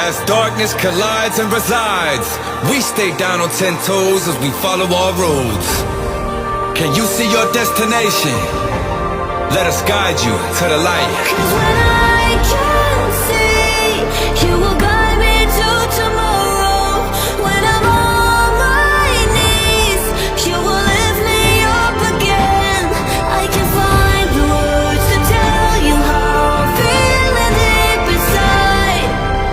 As darkness collides and resides, we stay down on 10 toes as we follow our roads. Can you see your destination? Let us guide you to the light. 'Cause when I can see, you will guide me to tomorrow. When I'm on my knees, you will lift me up again. I can find the words to tell you how I'm feeling deep inside.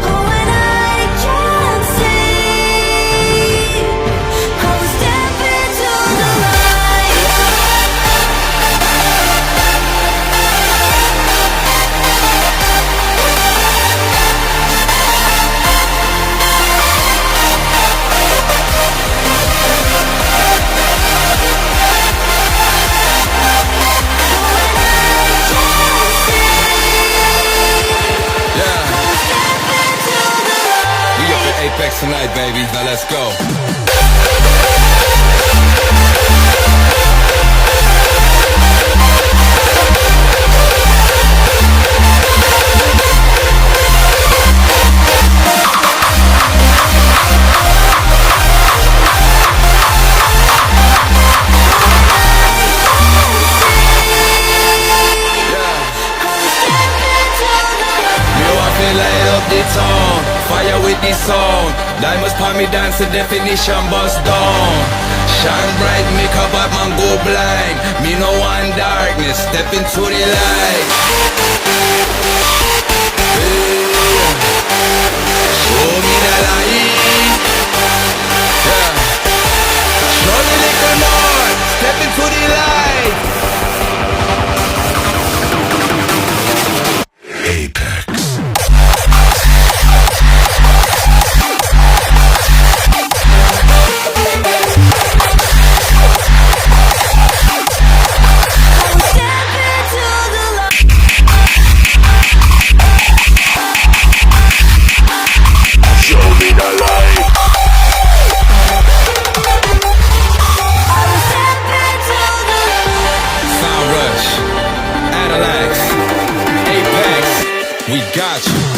Oh, when I can see, I will step into the light. We up at Apex tonight, baby. Now let's go. Light up the town, fire with the sound. Diamonds palm me dance, the definition bust down. Shine bright, make a bad man go blind. Me no want darkness, step into the light. Hey, show me the light. Yeah. Show me little more, step into the light. Apex. We got you.